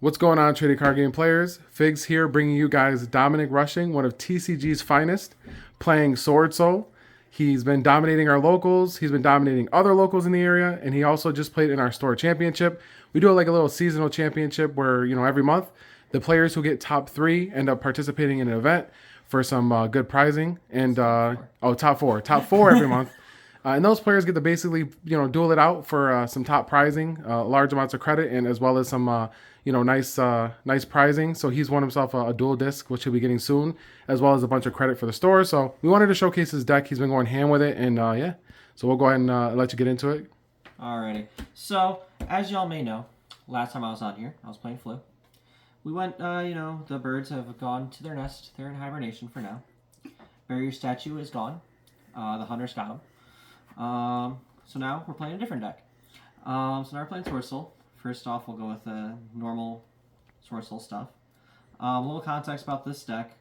What's going on, trading card game players? Figs here, bringing you guys Dominic Rushing, one of TCGs Finest, playing Swordsoul. He's been dominating our locals. He's been dominating other locals in the area, and he also just played in our store championship. We do like a little seasonal championship where every month the players who get top 3 end up participating in an event for some good prizing. And top four every month. And those players get to basically, duel it out for some top prizing, large amounts of credit, and as well as some, nice prizing. So he's won himself a dual disc, which he'll be getting soon, as well as a bunch of credit for the store. So we wanted to showcase his deck. He's been going ham with it, and yeah. So we'll go ahead and let you get into it. Alrighty. So, as y'all may know, last time I was on here, I was playing Flu. We went, the birds have gone to their nest. They're in hibernation for now. Barrier statue is gone. The hunters got him. So now we're playing a different deck. So now we're playing Swordsoul. First off, we'll go with the normal Swordsoul stuff. A little context about this deck.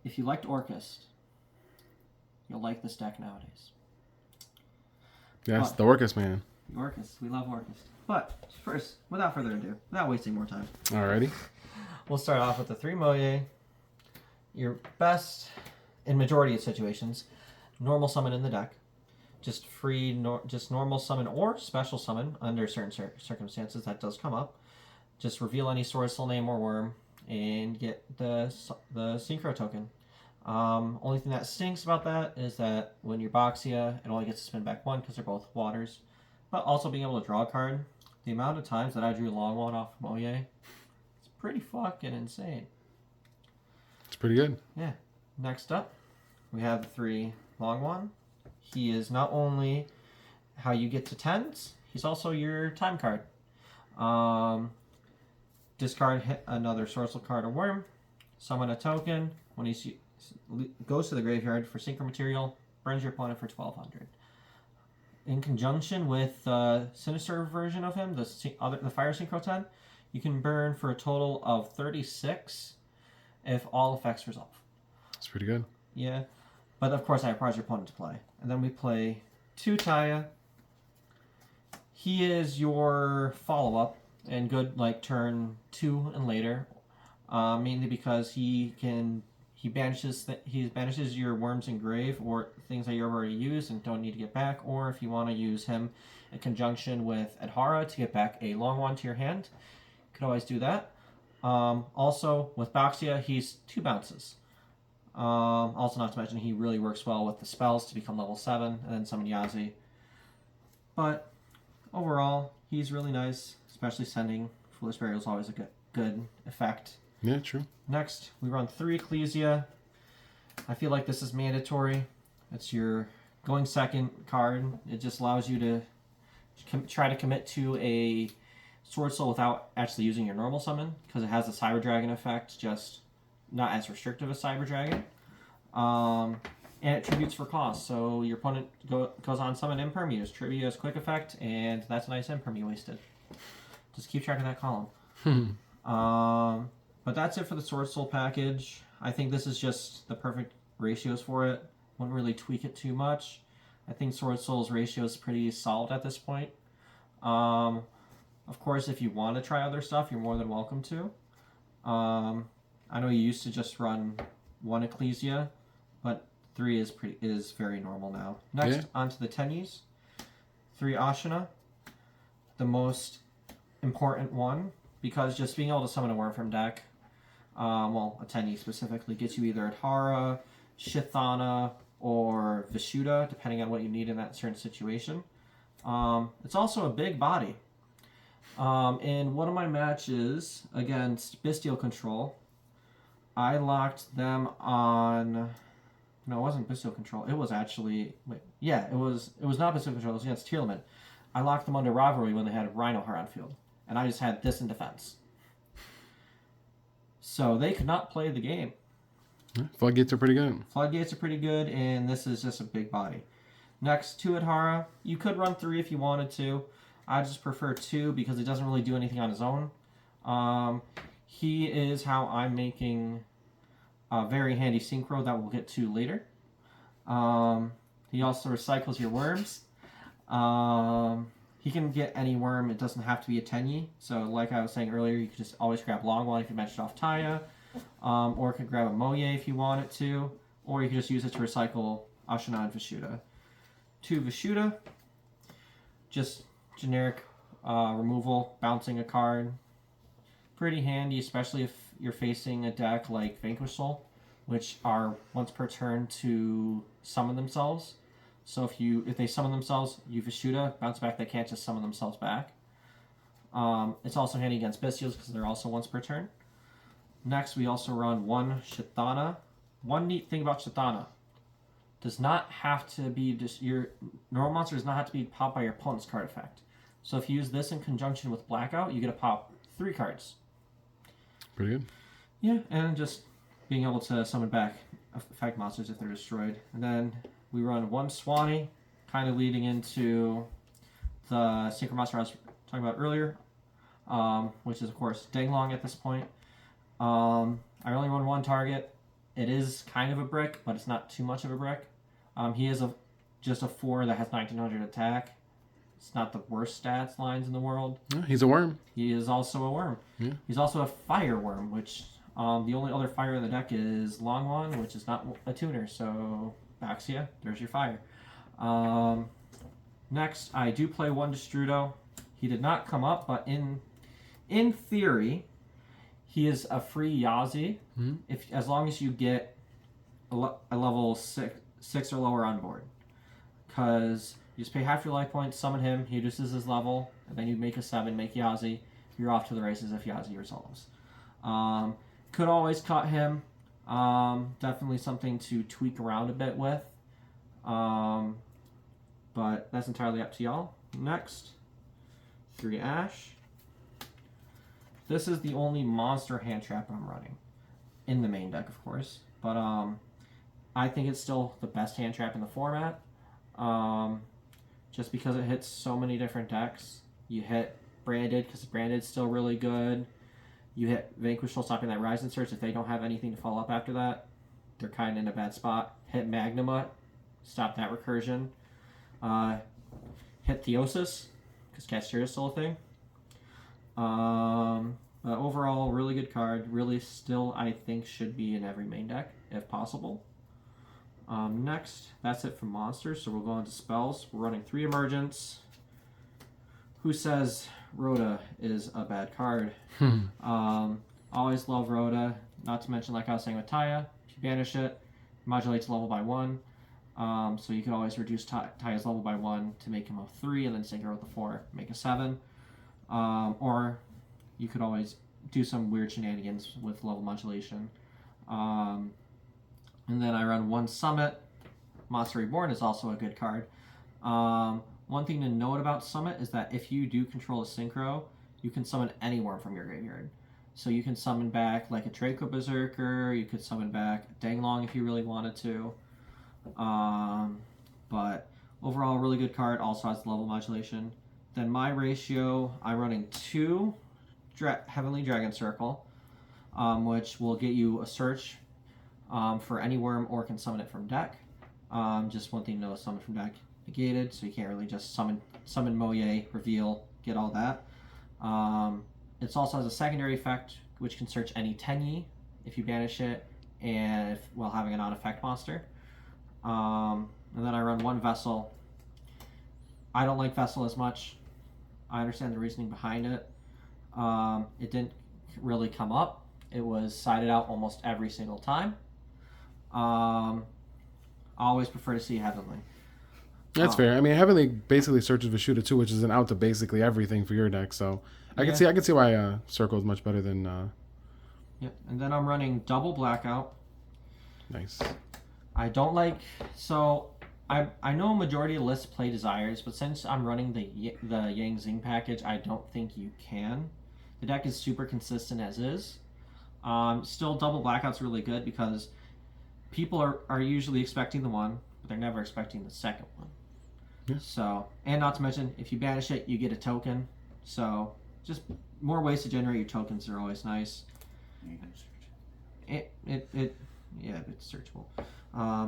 If you liked Orcust, you'll like this deck nowadays. Yes, the Orcust man. Orcust. We love Orcust. But first, without further ado, without wasting more time. Alrighty. We'll start off with the 3 Moye. Your best, in majority of situations, normal summon in the deck. Just just normal summon or special summon under certain circumstances. That does come up. Just reveal any Swordsoul name or worm and get the synchro token. Only thing that stinks about that is that when you're Boxia, it only gets to spin back 1 because they're both waters. But also being able to draw a card. The amount of times that I drew long one off Moye, it's pretty fucking insane. It's pretty good. Yeah. Next up, we have the 3 long one. He is not only how you get to 10s, he's also your time card. Discard another Swordsoul card or worm. Summon a token. When he goes to the graveyard for synchro material, burns your opponent for 1200. In conjunction with the Sinister version of him, the Fire Synchro 10, you can burn for a total of 36 if all effects resolve. That's pretty good. Yeah. But of course, I prize your opponent to play. And then we play 2 Taya. He is your follow-up and good like turn 2 and later. Mainly because he banishes your worms in grave or things that you already used and don't need to get back. Or if you want to use him in conjunction with Adhara to get back a long one to your hand, you could always do that. Also, with Boxia, he's 2 bounces. Also, not to mention, he really works well with the spells to become level 7 and then summon Yazi. But overall, he's really nice, especially sending Foolish Burial is always a good effect. Yeah, true. Next, we run 3 Ecclesia. I feel like this is mandatory. It's your going second card. It just allows you to try to commit to a Swordsoul without actually using your normal summon, because it has the Cyber Dragon effect, just not as restrictive as Cyber Dragon. And it tributes for cost. So your opponent goes on summon Imperm, you use tribute as quick effect, and that's a nice Imperm you wasted. Just keep track of that column. But that's it for the Swordsoul package. I think this is just the perfect ratios for it. Wouldn't really tweak it too much. I think Swordsoul's ratio is pretty solid at this point. Of course, if you want to try other stuff, you're more than welcome to. I know you used to just run 1 Ecclesia, but 3 is very normal now. Next, onto the Tenyis. 3 Ashina, the most important one, because just being able to summon a worm from deck, a Tenyi specifically, gets you either Adhara, Shithana, or Vishuddha, depending on what you need in that certain situation. It's also a big body. In one of my matches against Bestial Control, I locked them on... No, it wasn't Bestial Control. It was actually... it was not Bestial Control. It was against Tearlament. I locked them under Rivalry when they had Rhinoheart on field. And I just had this in defense. So they could not play the game. Floodgates are pretty good. Floodgates are pretty good, and this is just a big body. Next, 2 Adhara. You could run 3 if you wanted to. I just prefer 2 because it doesn't really do anything on his own. He is how I'm making a very handy synchro that we'll get to later. He also recycles your worms. He can get any worm. It doesn't have to be a Tenyi. So like I was saying earlier, you can just always grab long one if you matched off Taya. Or you can grab a Moye if you want it to. Or you can just use it to recycle Ashina and Vishuda. 2 Vishuda. Just generic removal, bouncing a card. Pretty handy, especially if you're facing a deck like Vanquish Soul, which are once per turn to summon themselves. So if they summon themselves, you Vishuda, bounce back, they can't just summon themselves back. It's also handy against Bestials because they're also once per turn. Next, we also run 1 Shithana. One neat thing about Shithana, does not have to be just your normal monster does not have to be popped by your opponent's card effect. So if you use this in conjunction with Blackout, you get to pop 3 cards. Pretty good. Yeah, and just being able to summon back effect monsters if they're destroyed. And then we run 1 Swanee, kind of leading into the Synchro Monster I was talking about earlier, which is, of course, Danglong at this point. I only run 1 target. It is kind of a brick, but it's not too much of a brick. He is just a 4 that has 1900 attack. It's not the worst stats lines in the world. Yeah, he's a worm. He is also a worm. Yeah. He's also a fire worm, which the only other fire in the deck is Longwan, which is not a tuner. So Baxia, there's your fire. Next, I do play 1 Destrudo. He did not come up, but in theory, he is a free Yazi as long as you get a level 6 or lower on board. Because you just pay half your life points, summon him, he reduces his level, and then you make a 7, make Yazi. You're off to the races if Yazi resolves. Could always cut him. Definitely something to tweak around a bit with. But that's entirely up to y'all. Next, 3 Ash. This is the only monster hand trap I'm running. In the main deck, of course. But I think it's still the best hand trap in the format. Just because it hits so many different decks. You hit Branded, because Branded's still really good. You hit Vanquish Soul, stopping that Rise and Search. If they don't have anything to follow up after that, they're kind of in a bad spot. Hit Magnamut, stop that recursion. Hit Theosis, because Castor is still a thing. But overall, really good card. Really still, I think, should be in every main deck, if possible. Next, that's it for monsters, so we'll go on to spells. We're running 3 Emergence. Who says Rhoda is a bad card? Always love Rhoda. Not to mention, like I was saying with Taya, if you banish it, modulates level by 1. So you can always reduce Taya's level by 1 to make him a 3, and then synchro with the 4, make a 7. Or you could always do some weird shenanigans with level modulation. And then I run 1 Summit. Monster Reborn is also a good card. One thing to note about Summit is that if you do control a synchro, you can summon any worm from your graveyard. So you can summon back like a Draco Berserker, you could summon back Danglong if you really wanted to. But overall, really good card, also has level modulation. Then my ratio, I'm running 2 Heavenly Dragon Circle, which will get you a search for any worm or can summon it from deck. Just one thing to know, summon from deck negated, so you can't really just summon Moye, reveal, get all that. It also has a secondary effect, which can search any Tenyi if you banish it, and while having a non-effect monster. And then I run 1 Vessel. I don't like Vessel as much. I understand the reasoning behind it. It didn't really come up. It was sided out almost every single time. I always prefer to see Heavenly. That's fair. I mean, Heavenly basically searches Vishuda too, which is an out to basically everything for your deck. So I can see why Circle is much better than. Yep, and then I'm running double Blackout. Nice. I don't like I know a majority of lists play Desires, but since I'm running the Yang Zing package, I don't think you can. The deck is super consistent as is. Still, double Blackout's really good because people are usually expecting the one, but they're never expecting the second one. Yeah. So, and not to mention, if you banish it, you get a token. So, just more ways to generate your tokens are always nice. You can search. It's searchable.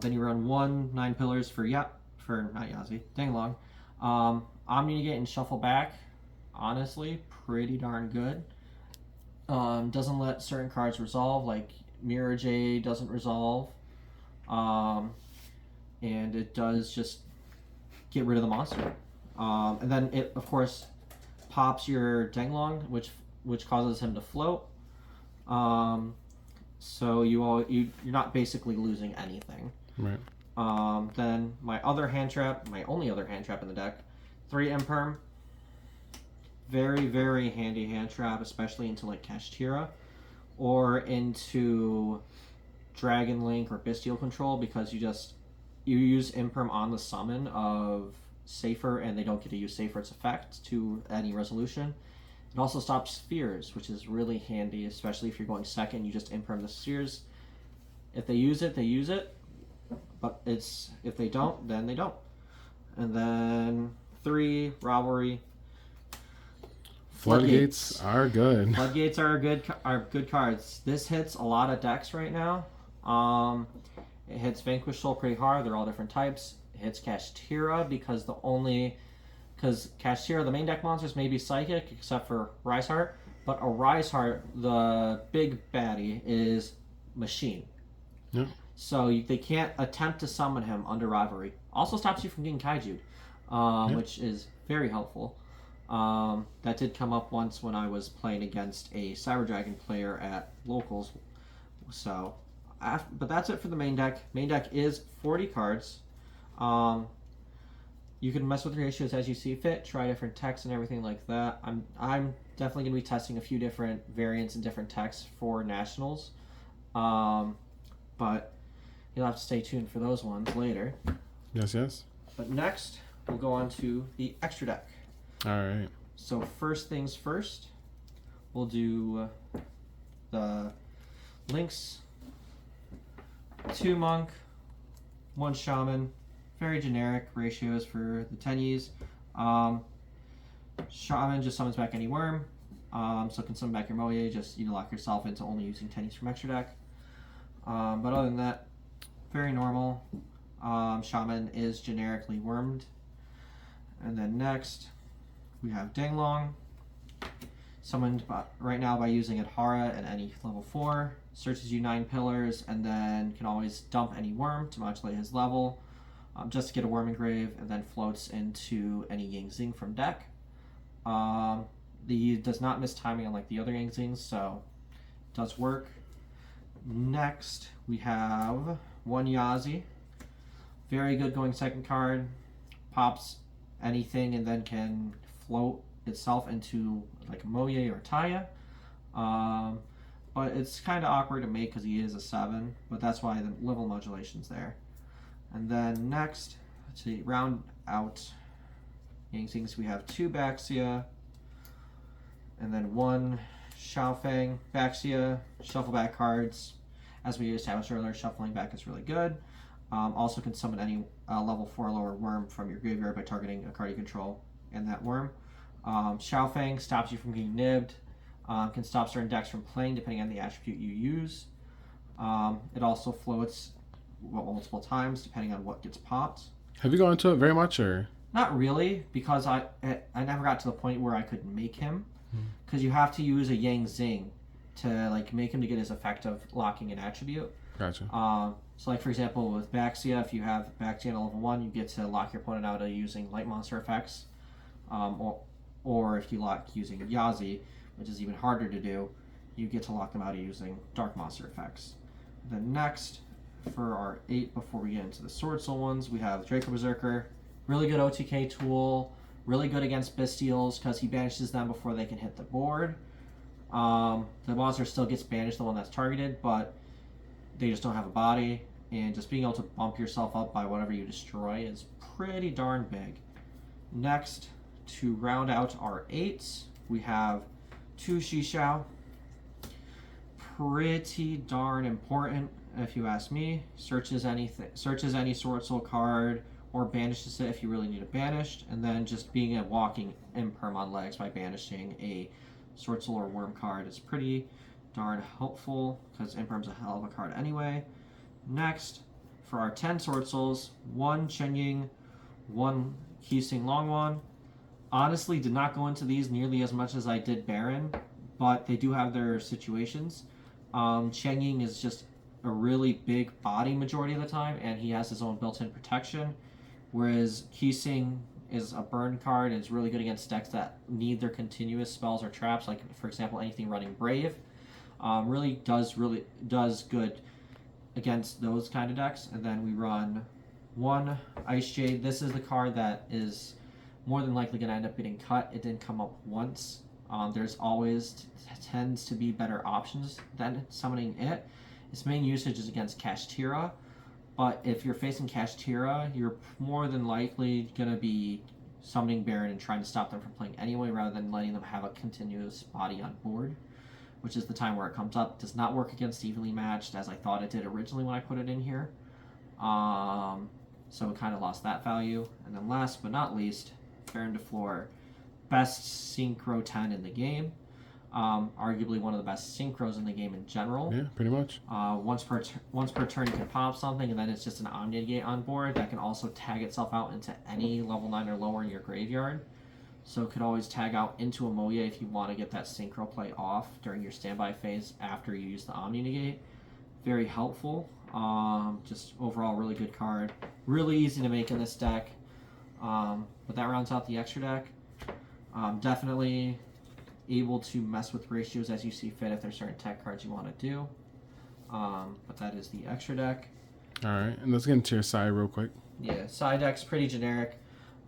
Then you run 1 9 Pillars for not Yazi, Danglong. Omni Negate and Shuffle Back, honestly, pretty darn good. Doesn't let certain cards resolve, like Mirror J doesn't resolve. And it does just get rid of the monster. And then it, of course, pops your Denglong, which causes him to float. So you're not basically losing anything. Right. Then my only other hand trap in the deck, 3 Imperm. Very, very handy hand trap, especially into like Kashtira or into Dragon Link or Bestial Control, because you use Imperm on the summon of Safer and they don't get to use Safer's effect to any resolution. It also stops spheres, which is really handy, especially if you're going second. You just Imperm the spheres. If they use it, they use it. But if they don't, then they don't. And then 3 Rivalry. Floodgates are good. Floodgates are good cards. This hits a lot of decks right now. It hits Vanquish Soul pretty hard. They're all different types. It hits Kashtira because Kashtira, the main deck monsters may be Psychic except for Rise Heart, but a Rise Heart, the big baddie, is Machine. Yeah. So they can't attempt to summon him under Rivalry. Also stops you from getting Kaiju'd, which is very helpful. That did come up once when I was playing against a Cyber Dragon player at Locals. So, but that's it for the main deck. Main deck is 40 cards. You can mess with ratios as you see fit, try different techs and everything like that. I'm definitely going to be testing a few different variants and different techs for Nationals. But you'll have to stay tuned for those ones later. Yes. But next, we'll go on to the extra deck. All right. So first things first, we'll do the Lynx, 2 Monk, 1 Shaman, very generic ratios for the Tenyis. Shaman just summons back any worm, so can summon back your Moye, just lock yourself into only using Tenyis from extra deck. But other than that, very normal. Shaman is generically wormed. And then next, we have Denglong, summoned right now by using Adhara at any level 4, searches you 9 pillars, and then can always dump any worm to modulate his level, just to get a worm engrave, and then floats into any Yang Zing from deck. He does not miss timing unlike the other Yang Zings, so it does work. Next, we have 1 Yazi. Very good going second card. Pops anything and then can float itself into like Moye or Taya. But it's kind of awkward to make because he is a 7, but that's why the level modulation's there. And then next, to round out Yang Zings, we have 2 Baxia, and then 1 Xiaofeng. Baxia, shuffle back cards. As we established earlier, shuffling back is really good. Also can summon any level 4 or lower worm from your graveyard by targeting a card you control and that worm. Xiaofeng stops you from getting nibbed. Can stop certain decks from playing depending on the attribute you use. It also floats multiple times depending on what gets popped. Have you gone into it very much, or? Not really, because I never got to the point where I could make him. Because you have to use a Yang Zing to like make him to get his effect of locking an attribute. Gotcha. So like for example with Baxia, if you have Baxia at level 1, you get to lock your opponent out of using light monster effects. Or if you lock using Yazi, which is even harder to do, you get to lock them out of using dark monster effects. Then next, for our 8, before we get into the Swordsoul ones, we have Draco Berserker. Really good OTK tool. Really good against Bestials because he banishes them before they can hit the board. The monster still gets banished, the one that's targeted, but they just don't have a body. And just being able to bump yourself up by whatever you destroy is pretty darn big. Next, to round out our 8s, we have 2 Shishao. Pretty darn important, if you ask me. Searches any Swordsoul card, or banishes it if you really need it banished, and then just being a walking Imperm on legs by banishing a Swordsoul or Worm card is pretty darn helpful, because Imperm's a hell of a card anyway. Next, for our 10 Swordsouls, 1 Chenying, 1 Keysing Longwan. Honestly, did not go into these nearly as much as I did Baron, but they do have their situations. Cheng Ying is just a really big body majority of the time, and he has his own built-in protection, whereas Keysing is a burn card and is really good against decks that need their continuous spells or traps, like for example anything running Brave. Really does good against those kind of decks. And then we run one Ice Jade. This is the card that is more than likely going to end up getting cut. It didn't come up once. There's always tends to be better options than summoning it. Its main usage is against Kashtira, but if you're facing Kashtira, you're more than likely going to be summoning Baron and trying to stop them from playing anyway, rather than letting them have a continuous body on board, which is the time where it comes up. It does not work against evenly matched, as I thought it did originally when I put it in here. So it kind of lost that value. And then last but not least, Baron de Fleur, best Synchro 10 in the game. Arguably one of the best synchros in the game in general. Yeah, pretty much. Once per turn you can pop something, and then it's just an Omni Negate on board that can also tag itself out into any level 9 or lower in your graveyard. So it could always tag out into a Moya if you want to get that synchro play off during your standby phase after you use the Omni Negate. Very helpful. Just overall really good card. Really easy to make in this deck. But that rounds out the extra deck. Definitely able to mess with ratios as you see fit if there's certain tech cards you want to do. But that is the extra deck. All right, and let's get into your side real quick. Yeah, side deck's pretty generic.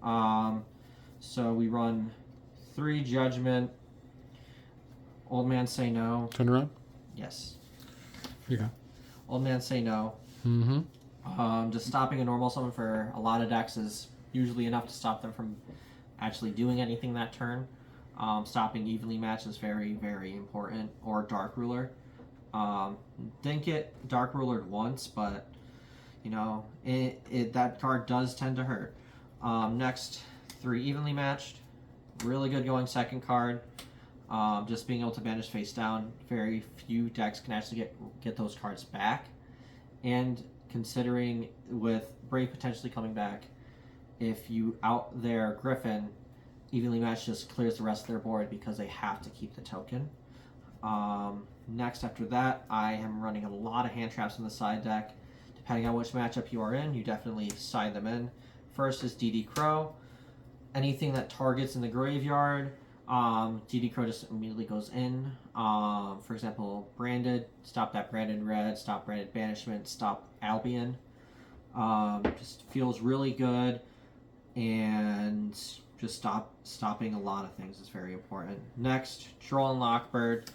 So we run 3 Judgment. Old Man Say No. Turn around. Yes. Yeah. Old Man Say No. Mm-hmm. Just stopping a normal summon for a lot of decks is usually enough to stop them from actually doing anything that turn. Stopping evenly matched is very, very important. Or Dark Ruler. Didn't get Dark Rulered once, but you know, that card does tend to hurt. Next, 3 Evenly Matched. Really good going second card. Just being able to banish face down. Very few decks can actually get those cards back. And considering with Brave potentially coming back, if you out there Griffin, Evenly Matched just clears the rest of their board because they have to keep the token. Next after that, I am running a lot of hand traps in the side deck. Depending on which matchup you are in, you definitely side them in. First is DD Crow. Anything that targets in the graveyard, DD Crow just immediately goes in. For example, Branded, stop that Branded Red, stop Branded Banishment, stop Albion. Just feels really good, and just stopping a lot of things is very important. Next, Troll and Lockbird.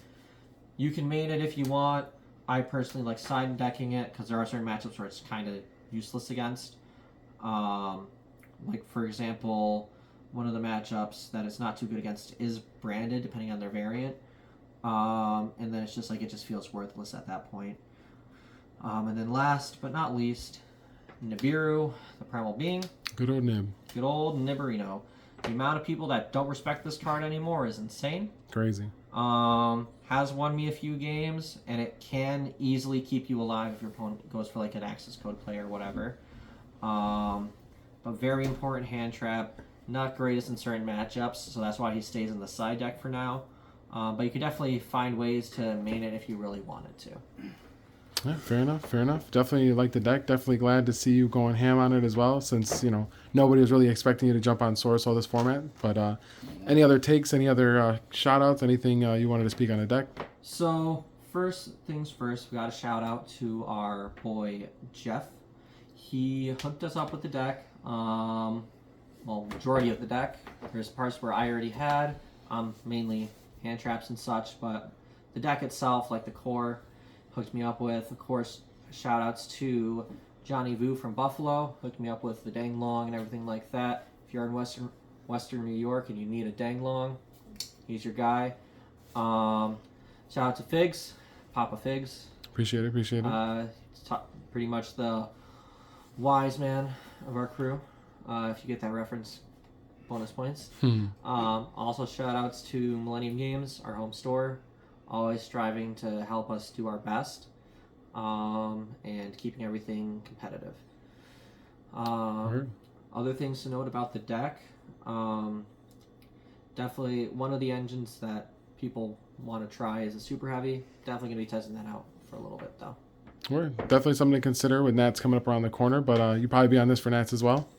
You can main it if you want. I personally like side decking it because there are certain matchups where it's kind of useless against. Like for example, one of the matchups that it's not too good against is Branded, depending on their variant. And then it's just like it just feels worthless at that point. And then last but not least, Nibiru, the Primal Being. Good old Nib. Good old Nibiruno. The amount of people that don't respect this card anymore is insane. Crazy. Has won me a few games, and it can easily keep you alive if your opponent goes for like an access code play or whatever. But very important hand trap. Not greatest in certain matchups, so that's why he stays in the side deck for now. But you can definitely find ways to main it if you really wanted to. Yeah, fair enough, fair enough. Definitely like the deck. Definitely glad to see you going ham on it as well, since, you know, nobody was really expecting you to jump on Swordsoul this format. But any other takes, any other shout-outs, anything you wanted to speak on the deck? So, first things first, we got a shout-out to our boy Jeff. He hooked us up with the deck. Well, majority of the deck. There's parts where I already had, mainly hand traps and such, but the deck itself, like the core, hooked me up with. Of course, shout outs to Johnny Vu from Buffalo, hooked me up with the Danglong and everything like that. If you're in Western New York and you need a Danglong, he's your guy. Shout out to Figs, Papa Figs. Appreciate it. Pretty much the wise man of our crew. If you get that reference, bonus points. Also shout outs to Millennium Games, our home store. Always striving to help us do our best, and keeping everything competitive. Other things to note about the deck. Definitely one of the engines that people want to try is a super heavy. Definitely going to be testing that out for a little bit though. Or definitely something to consider with Nats coming up around the corner, but you probably be on this for Nats as well.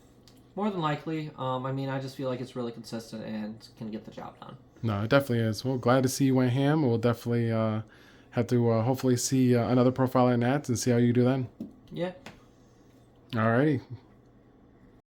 More than likely. I mean, I just feel like it's really consistent and can get the job done. No, it definitely is. Well, glad to see you went ham. We'll definitely have to hopefully see another profile at Nats and see how you do then. Yeah. Alrighty.